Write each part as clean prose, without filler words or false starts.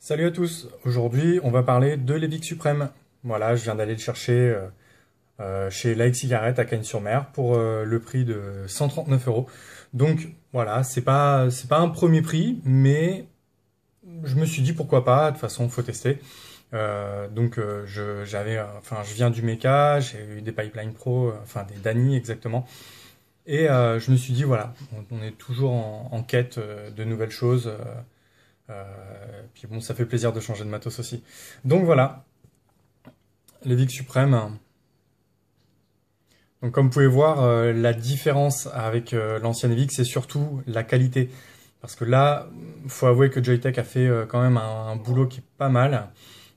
Salut à tous, aujourd'hui on va parler de l'Evic Suprême. Voilà, je viens d'aller le chercher chez Like Cigarette à Cagnes-sur-Mer pour le prix de 139 euros. Donc voilà, c'est pas un premier prix, mais je me suis dit pourquoi pas, de toute façon faut tester. Je viens du Mecha, j'ai eu des Pipeline Pro, enfin des Dany exactement. Et je me suis dit voilà, on est toujours en quête de nouvelles choses. Puis bon, ça fait plaisir de changer de matos aussi. Donc voilà, l'Evic Suprême. Donc comme vous pouvez voir, la différence avec l'ancienne Evic, c'est surtout la qualité. Parce que là, faut avouer que Joyetech a fait quand même un boulot qui est pas mal,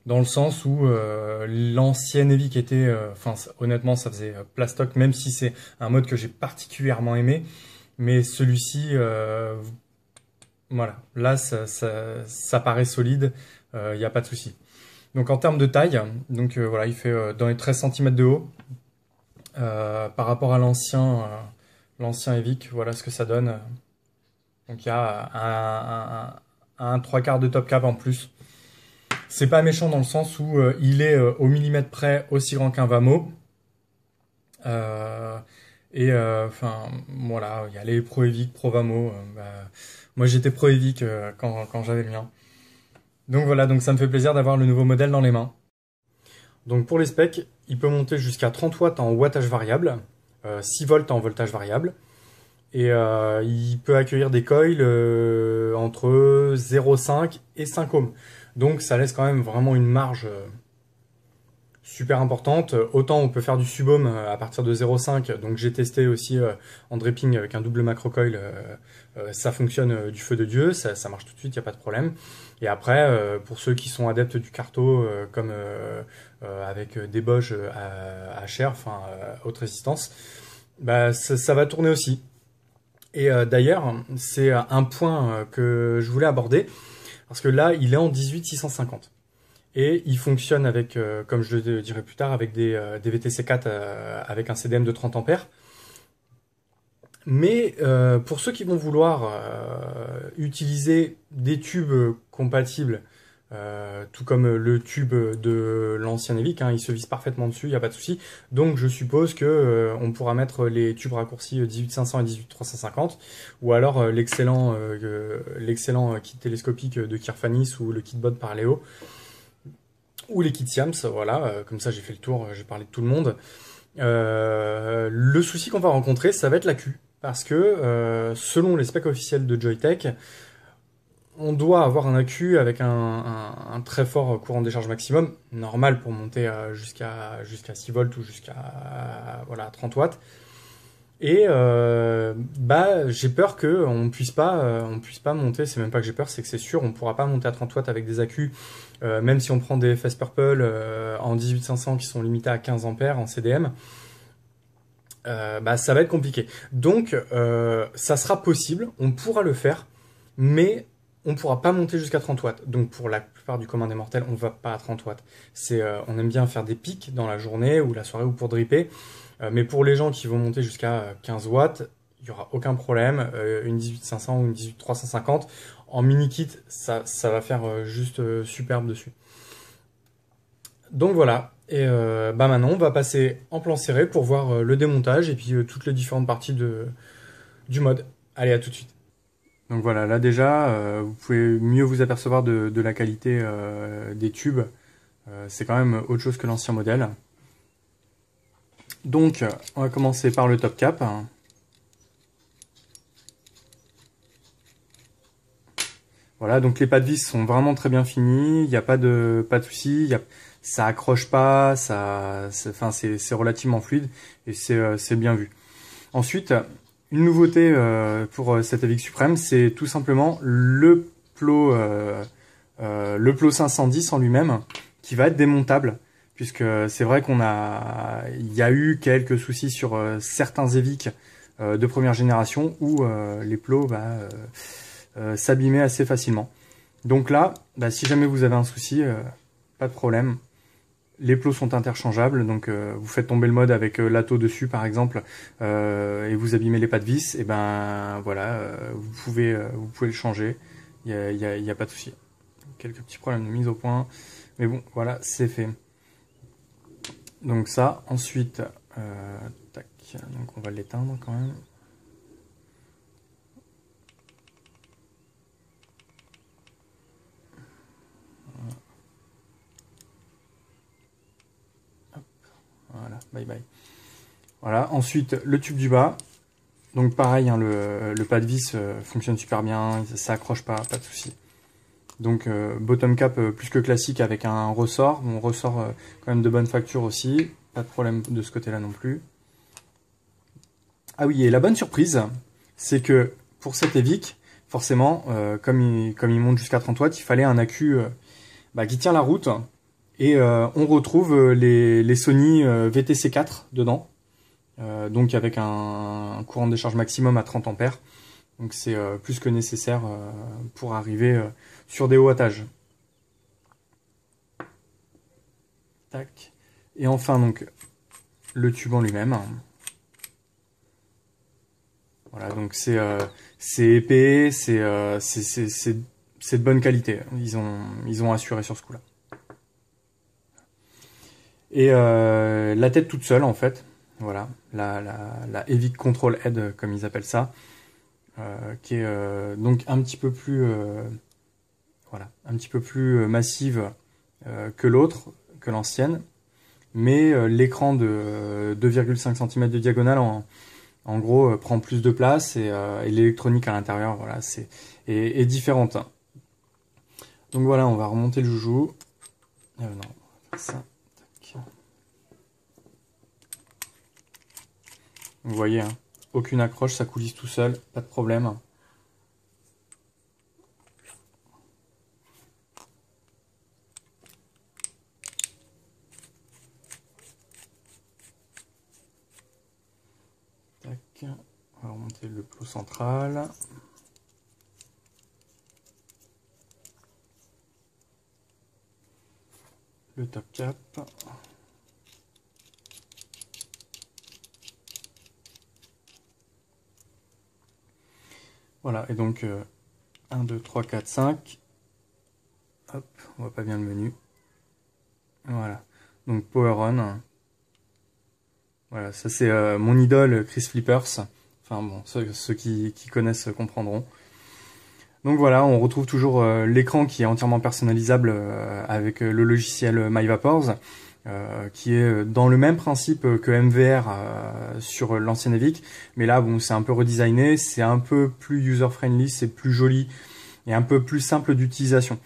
dans le sens où l'ancienne Evic était, honnêtement, ça faisait plastoc, même si c'est un mode que j'ai particulièrement aimé. Mais celui-ci, voilà, là, ça paraît solide, il n'y a pas de souci. Donc en termes de taille, voilà, il fait dans les 13 cm de haut. Par rapport à l'ancien Evic, voilà ce que ça donne. Donc il y a un 3/4 de top cap en plus. C'est pas méchant dans le sens où il est au millimètre près aussi grand qu'un Vamo. Voilà, il y a les Pro Evic, Pro Vamo. Moi j'étais Pro Evic quand j'avais le mien. Donc voilà, donc ça me fait plaisir d'avoir le nouveau modèle dans les mains. Donc pour les specs, il peut monter jusqu'à 30 watts en wattage variable, 6 volts en voltage variable, et il peut accueillir des coils entre 0,5 et 5 ohms. Donc ça laisse quand même vraiment une marge super importante. Autant on peut faire du sub-ohm à partir de 0,5, donc j'ai testé aussi en dripping avec un double macro coil, ça fonctionne du feu de Dieu, ça marche tout de suite, il n'y a pas de problème. Et après, pour ceux qui sont adeptes du carto, comme avec des Bosch à chair, enfin haute résistance, bah, ça va tourner aussi. Et d'ailleurs, c'est un point que je voulais aborder, parce que là, il est en 18650. Et il fonctionne avec, comme je le dirai plus tard, avec des VTC4 avec un CDM de 30 ampères. Mais pour ceux qui vont vouloir utiliser des tubes compatibles, tout comme le tube de l'ancien Evic, hein, il se vise parfaitement dessus, il n'y a pas de souci. Donc je suppose que on pourra mettre les tubes raccourcis 18500 et 18350, ou alors l'excellent kit télescopique de Kirfanis ou le kit bot par Léo, ou les kits Siams, voilà, comme ça j'ai fait le tour, j'ai parlé de tout le monde. Le souci qu'on va rencontrer, ça va être l'AQ. Parce que selon les specs officiels de Joyetech, on doit avoir un AQ avec un très fort courant de décharge maximum, normal pour monter jusqu'à 6 volts ou jusqu'à voilà, 30 watts. Et j'ai peur qu'on puisse pas monter, c'est même pas que j'ai peur, c'est que c'est sûr, on pourra pas monter à 30 watts avec des accus, même si on prend des FS Purple en 18500 qui sont limités à 15 ampères en CDM. Ça va être compliqué. Donc, ça sera possible, on pourra le faire, mais on pourra pas monter jusqu'à 30 watts. Donc, pour la plupart du commun des mortels, on va pas à 30 watts. On aime bien faire des pics dans la journée ou la soirée ou pour dripper. Mais pour les gens qui vont monter jusqu'à 15 watts, il y aura aucun problème. Une 18500 ou une 18350 en mini kit, ça va faire juste superbe dessus. Donc voilà, et maintenant on va passer en plan serré pour voir le démontage et puis toutes les différentes parties du mode. Allez, à tout de suite. Donc voilà, là déjà, vous pouvez mieux vous apercevoir de la qualité des tubes. C'est quand même autre chose que l'ancien modèle. Donc, on va commencer par le top cap. Voilà, donc les pas de vis sont vraiment très bien finis, il n'y a pas de souci, ça accroche pas, c'est relativement fluide et c'est bien vu. Ensuite, une nouveauté pour cet Evic Suprême, c'est tout simplement le plot 510 en lui-même qui va être démontable, puisque c'est vrai il y a eu quelques soucis sur certains Evic de première génération où les plots s'abîmer assez facilement. Donc là, si jamais vous avez un souci, pas de problème. Les plots sont interchangeables, donc vous faites tomber le mode avec l'atto dessus par exemple, et vous abîmez les pas de vis, et voilà, vous pouvez le changer, il y a pas de souci. quelques petits problèmes de mise au point. Mais bon, voilà, c'est fait. Donc ça, ensuite, tac, donc on va l'éteindre quand même. Voilà, bye bye. Voilà, ensuite le tube du bas. Donc pareil, hein, le pas de vis fonctionne super bien, ça accroche pas de souci. Donc bottom cap plus que classique avec un ressort. Bon, ressort quand même de bonne facture aussi, pas de problème de ce côté-là non plus. Ah oui, et la bonne surprise, c'est que pour cet Evic, forcément, comme il monte jusqu'à 30 watts, il fallait un accu qui tient la route. Et on retrouve les Sony VTC4 dedans. Donc avec un courant de décharge maximum à 30 ampères. Donc c'est plus que nécessaire pour arriver sur des hauts wattages. Tac. Et enfin donc le tube en lui-même. Voilà, donc c'est épais, c'est de bonne qualité. Ils ont assuré sur ce coup-là. Et la tête toute seule en fait. Voilà, la Evic Control Head comme ils appellent ça. Qui est donc un petit peu plus massive que l'autre, que l'ancienne, mais l'écran de 2,5 cm de diagonale en gros prend plus de place et l'électronique à l'intérieur voilà, est différente. Donc voilà, on va remonter le joujou. Non, on va faire ça. Tac. Vous voyez, hein, aucune accroche, ça coulisse tout seul, pas de problème. Tac. On va remonter le plot central. Le top cap. Voilà, et donc 1, 2, 3, 4, 5. Hop, on voit pas bien le menu. Voilà, donc Power On. Voilà, ça c'est mon idole Chris Flippers. Enfin bon, ceux qui connaissent comprendront. Donc voilà, on retrouve toujours l'écran qui est entièrement personnalisable avec le logiciel MyVapors, qui est dans le même principe que MVR sur l'ancienne Evic. Mais là, bon, c'est un peu redesigné, c'est un peu plus user-friendly, c'est plus joli et un peu plus simple d'utilisation.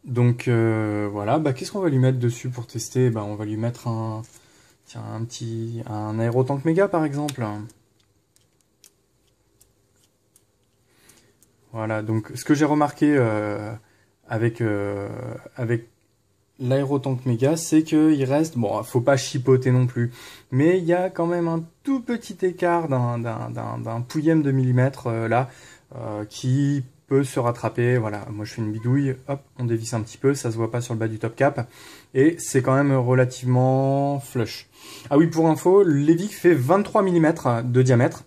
Donc voilà, qu'est-ce qu'on va lui mettre dessus pour tester? On va lui mettre un Aerotank Mega par exemple. Voilà, donc ce que j'ai remarqué avec l'Aerotank Mega, c'est qu'il reste, bon, faut pas chipoter non plus, mais il y a quand même un tout petit écart d'un pouillème de millimètre là, qui peut se rattraper. Voilà, moi je fais une bidouille, hop, on dévisse un petit peu, ça se voit pas sur le bas du top cap, et c'est quand même relativement flush. Ah oui, pour info, l'Evic fait 23 mm de diamètre,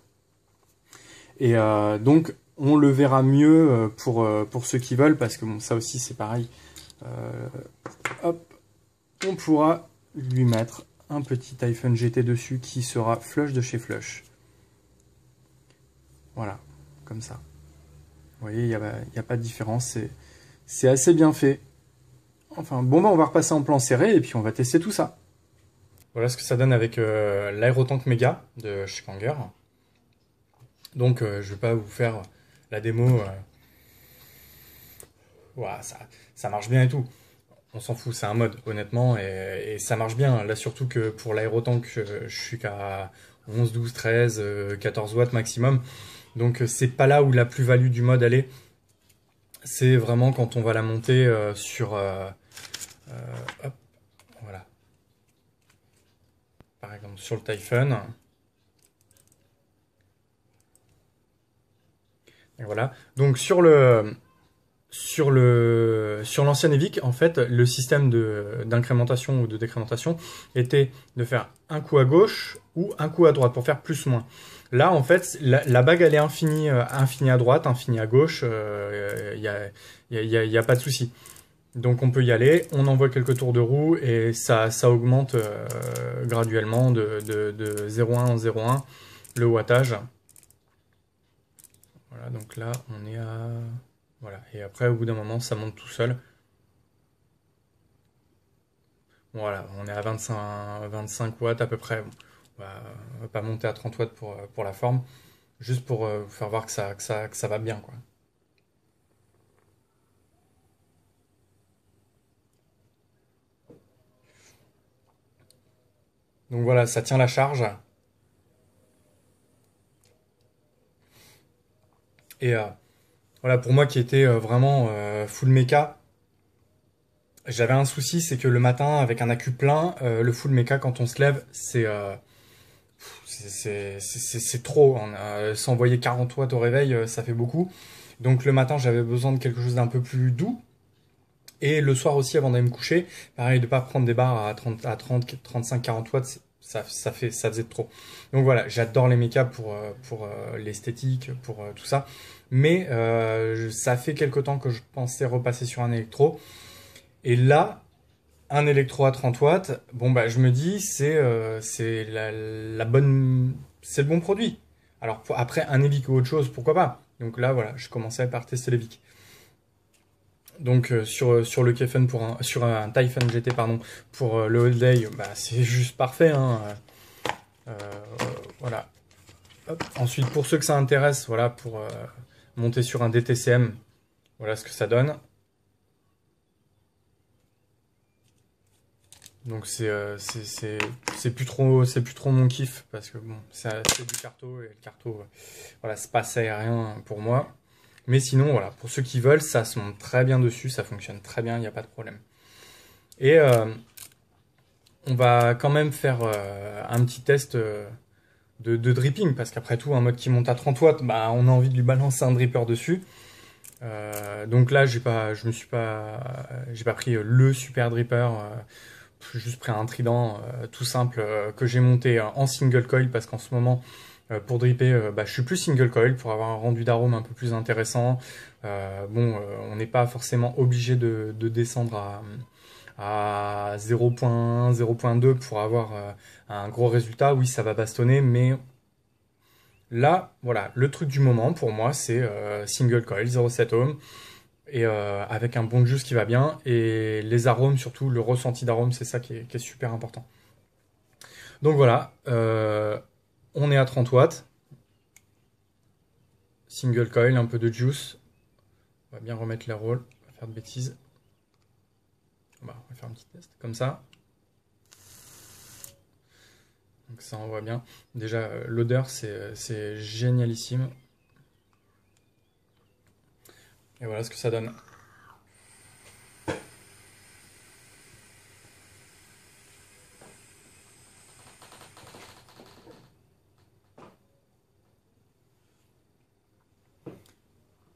et donc on le verra mieux pour ceux qui veulent, parce que bon, ça aussi c'est pareil. Hop, on pourra lui mettre un petit iPhone GT dessus qui sera flush de chez Flush. Voilà, comme ça. Vous voyez, il n'y a pas de différence, c'est assez bien fait. Enfin, bon, on va repasser en plan serré et puis on va tester tout ça. Voilà ce que ça donne avec l'Aerotank Mega de chez Kanger. Donc, je ne vais pas vous faire la démo. Ouah, ça marche bien et tout. On s'en fout, c'est un mode, honnêtement, et ça marche bien. Là, surtout que pour l'Aerotank, je suis qu'à 11, 12, 13, 14 watts maximum. Donc, c'est pas là où la plus-value du mode elle est. C'est vraiment quand on va la monter sur... hop, voilà. Par exemple, sur le Typhon. Et voilà. Donc, sur le sur l'ancien Evic, en fait, le système d'incrémentation ou de décrémentation était de faire un coup à gauche ou un coup à droite pour faire plus-moins. Là, en fait, la bague, elle est infinie à droite, infinie à gauche, y a pas de souci. Donc on peut y aller, on envoie quelques tours de roue et ça augmente graduellement de 0,1 en 0,1 le wattage. Voilà, donc là, on est à... Voilà, et après, au bout d'un moment, ça monte tout seul. Voilà, on est à 25 watts à peu près. Bon, on va pas monter à 30 watts pour la forme, juste pour vous faire voir que ça va bien, quoi. Donc voilà, ça tient la charge. Et voilà, pour moi qui était vraiment full méca, j'avais un souci, c'est que le matin, avec un accu plein, le full méca, quand on se lève, c'est trop. S'envoyer 40 watts au réveil, ça fait beaucoup. Donc le matin, j'avais besoin de quelque chose d'un peu plus doux. Et le soir aussi, avant d'aller me coucher, pareil, de pas prendre des barres à 30, 35, 40 watts, ça faisait trop. Donc voilà, j'adore les mécas pour l'esthétique, pour tout ça. Mais ça fait quelque temps que je pensais repasser sur un électro. Et là, un électro à 30 watts, bon bah je me dis c'est c'est le bon produit. Alors après un Evic ou autre chose, pourquoi pas. Donc là voilà, je commençais par tester l'Evic. Donc sur le Kayfun sur un Typhon GT pardon pour le All Day, bah c'est juste parfait hein. Euh, voilà. Hop. Ensuite pour ceux que ça intéresse, voilà pour monter sur un DTCM, voilà ce que ça donne. Donc c'est plus trop mon kiff parce que bon c'est du carto et le carto voilà c'est pas assez aérien pour moi. Mais sinon voilà pour ceux qui veulent ça se monte très bien dessus, ça fonctionne très bien, il n'y a pas de problème. Et on va quand même faire un petit test de dripping parce qu'après tout un mode qui monte à 30 watts, bah on a envie de lui balancer un dripper dessus. Donc là j'ai pas pris le super dripper. J'ai juste pris un trident tout simple que j'ai monté en single coil parce qu'en ce moment pour dripper bah, je suis plus single coil pour avoir un rendu d'arôme un peu plus intéressant. On n'est pas forcément obligé de descendre à 0.1, 0.2 pour avoir un gros résultat. Oui ça va bastonner mais là voilà le truc du moment pour moi c'est single coil 0.7 ohm. Et avec un bon juice qui va bien et les arômes surtout le ressenti d'arôme c'est ça qui est super important. Donc voilà on est à 30 watts single coil, un peu de juice, on va bien remettre les rôles, on va faire de bêtises, on va faire un petit test comme ça. Donc ça on voit bien déjà l'odeur c'est génialissime et voilà ce que ça donne.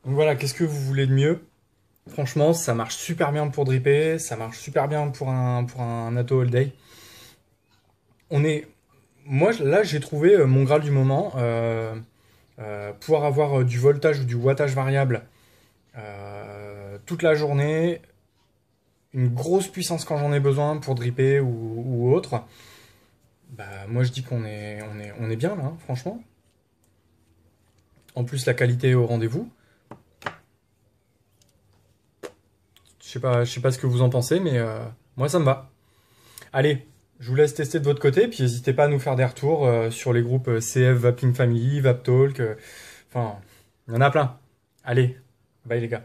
Donc voilà, qu'est-ce que vous voulez de mieux? Franchement, ça marche super bien pour dripper, ça marche super bien pour un Atto All Day. Moi, là, j'ai trouvé mon Graal du moment. Pouvoir avoir du voltage ou du wattage variable toute la journée, une grosse puissance quand j'en ai besoin pour dripper ou autre. Bah, moi, je dis qu'on on est bien là, hein, franchement. En plus, la qualité est au rendez-vous. Je sais pas ce que vous en pensez, mais moi ça me va. Allez, je vous laisse tester de votre côté, puis n'hésitez pas à nous faire des retours sur les groupes CF, Vaping Family, VapTalk, enfin, il y en a plein. Allez, bye les gars.